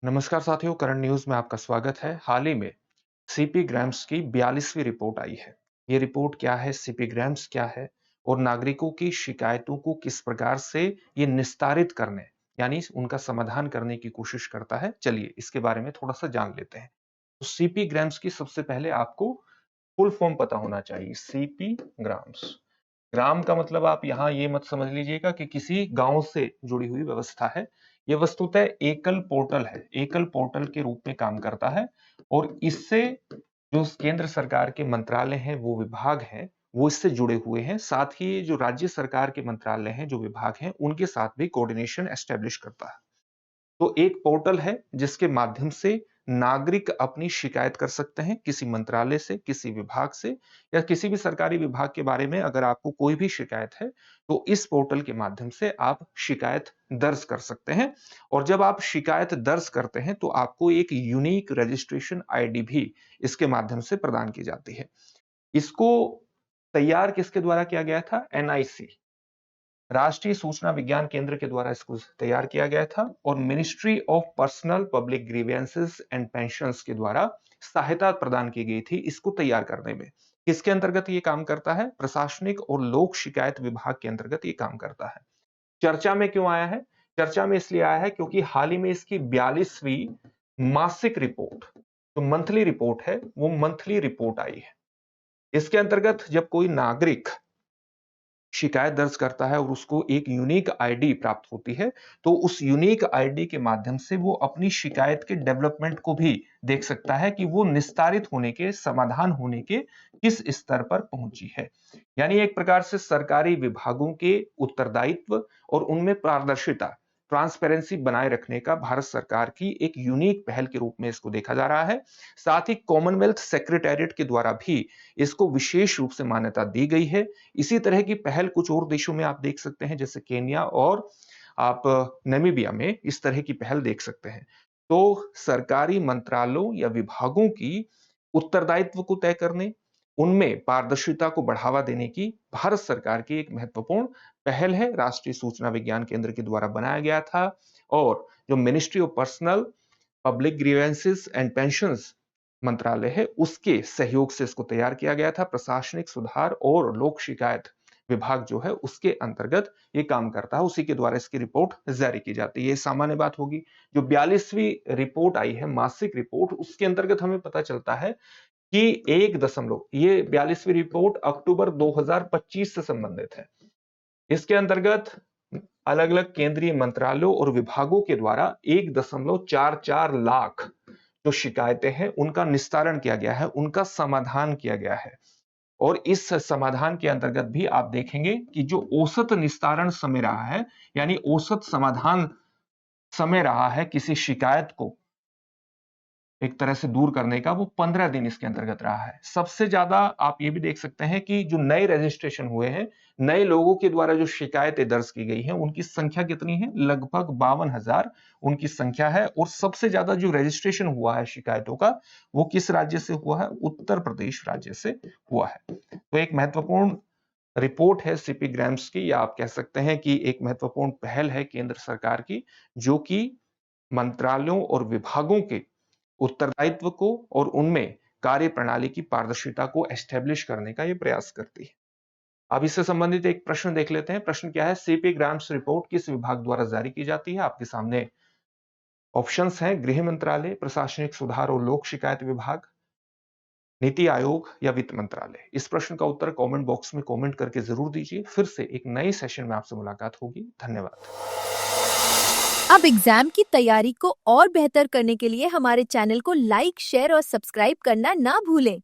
नमस्कार साथियों, current news में आपका स्वागत है। हाल ही में सीपी ग्राम्स की 42वीं रिपोर्ट आई है। ये रिपोर्ट क्या है, सीपी ग्राम्स क्या है और नागरिकों की शिकायतों को किस प्रकार से ये निस्तारित करने यानी उनका समाधान करने की कोशिश करता है, चलिए इसके बारे में थोड़ा सा जान लेते हैं। तो सीपी ग्राम्स की सबसे पहले आपको फुल फॉर्म पता होना चाहिए। सीपी ग्राम्स, ग्राम का मतलब आप यहाँ ये मत समझ लीजिएगा कि किसी गांव से जुड़ी हुई व्यवस्था है। ये वस्तुतः एकल पोर्टल है, एकल पोर्टल के रूप में काम करता है और इससे जो केंद्र सरकार के मंत्रालय हैं, वो विभाग हैं, वो इससे जुड़े हुए हैं। साथ ही जो राज्य सरकार के मंत्रालय हैं, जो विभाग हैं, उनके साथ भी कोऑर्डिनेशन एस्टेब्लिश करता है। तो एक पोर्टल है जिसके माध्यम से नागरिक अपनी शिकायत कर सकते हैं किसी मंत्रालय से, किसी विभाग से या किसी भी सरकारी विभाग के बारे में। अगर आपको कोई भी शिकायत है तो इस पोर्टल के माध्यम से आप शिकायत दर्ज कर सकते हैं। और जब आप शिकायत दर्ज करते हैं तो आपको एक यूनिक रजिस्ट्रेशन आईडी भी इसके माध्यम से प्रदान की जाती है। इसको तैयार किसके द्वारा किया गया था? एनआईसी, राष्ट्रीय सूचना विज्ञान केंद्र के द्वारा इसको तैयार किया गया था और ministry of personnel public grievances and pensions के द्वारा सहायता प्रदान की गई थी इसको तैयार करने में। किसके अंतर्गत ये काम करता है? प्रशासनिक और लोक शिकायत विभाग के अंतर्गत ये काम करता है। चर्चा में क्यों आया है? चर्चा में इसलिए आया है क्योंकि हाल ही में इसकी 42वीं मासिक रिपोर्ट, जो मंथली रिपोर्ट है, वो मंथली रिपोर्ट आई है। इसके अंतर्गत जब कोई नागरिक शिकायत दर्ज करता है और उसको एक यूनिक आईडी प्राप्त होती है, तो उस यूनिक आईडी के माध्यम से वो अपनी शिकायत के डेवलपमेंट को भी देख सकता है कि वो निस्तारित होने के, समाधान होने के किस स्तर पर पहुंची है। यानी एक प्रकार से सरकारी विभागों के उत्तरदायित्व और उनमें पारदर्शिता, ट्रांसपेरेंसी बनाए रखने का भारत सरकार की एक यूनिक पहल के रूप में इसको देखा जा रहा है। साथ ही कॉमनवेल्थ सेक्रेटेरिएट के द्वारा भी इसको विशेष रूप से मान्यता दी गई है। इसी तरह की पहल कुछ और देशों में आप देख सकते हैं, जैसे केन्या और आप नामीबिया में इस तरह की पहल देख सकते हैं। तो सरकारी मंत्रालयों या विभागों की उत्तरदायित्व को तय करने, उनमें पारदर्शिता को बढ़ावा देने की भारत सरकार की एक महत्वपूर्ण पहल है। राष्ट्रीय सूचना विज्ञान केंद्र के द्वारा बनाया गया था और जो ministry of personnel public grievances and pensions मंत्रालय है, उसके सहयोग से इसको तैयार किया गया था। प्रशासनिक सुधार और लोक शिकायत विभाग जो है उसके अंतर्गत ये काम करता है, उसी के द्वारा इसकी रिपोर्ट जारी की जाती है। ये सामान्य बात होगी। जो 42वीं रिपोर्ट आई है, मासिक रिपोर्ट, उसके अंतर्गत हमें पता चलता है कि 1 ये 42वीं रिपोर्ट अक्टूबर 2025 से संबंधित है। इसके अंतर्गत अलग-अलग केंद्रीय मंत्रालयों और विभागों के द्वारा 1.44 लाख जो शिकायतें हैं, उनका निस्तारण किया गया है, उनका समाधान किया गया है। और इस समाधान के अंतर्गत भी आप देखेंगे कि जो औसत निस्तारण समय रहा है, यानी औसत समाधान समय रहा है किसी शिकायत को एक तरह से दूर करने का, वो 15 दिन इसके अंतर्गत रहा है। सबसे ज्यादा आप ये भी देख सकते हैं कि जो नए रजिस्ट्रेशन हुए हैं, नए लोगों के द्वारा जो शिकायतें दर्ज की गई हैं, उनकी संख्या कितनी है? लगभग 52,000 उनकी संख्या है। और सबसे ज्यादा जो रजिस्ट्रेशन हुआ है शिकायतों का, वो किस राज्य से हुआ है? उत्तर प्रदेश राज्य से हुआ है। तो एक महत्वपूर्ण रिपोर्ट है सीपी ग्राम्स की, या आप कह सकते हैं कि एक महत्वपूर्ण पहल है केंद्र सरकार की, जो कि मंत्रालयों और विभागों के उत्तरदायित्व को और उनमें कार्य प्रणाली की पारदर्शिता को एस्टेब्लिश करने का ये प्रयास करती है। अब इससे संबंधित एक प्रश्न देख लेते हैं। प्रश्न क्या है? सीपी ग्राम्स रिपोर्ट किस विभाग द्वारा जारी की जाती है? आपके सामने ऑप्शंस हैं: गृह मंत्रालय, प्रशासनिक सुधार और लोक शिकायत विभाग, नीति आयोग या वित्त मंत्रालय। इस प्रश्न का उत्तर कमेंट बॉक्स में कमेंट करके जरूर दीजिए। फिर से एक नए सेशन में आपसे मुलाकात होगी। धन्यवाद। अब एग्जाम की तैयारी को और बेहतर करने के लिए हमारे चैनल को लाइक, शेयर और सब्सक्राइब करना ना भूलें।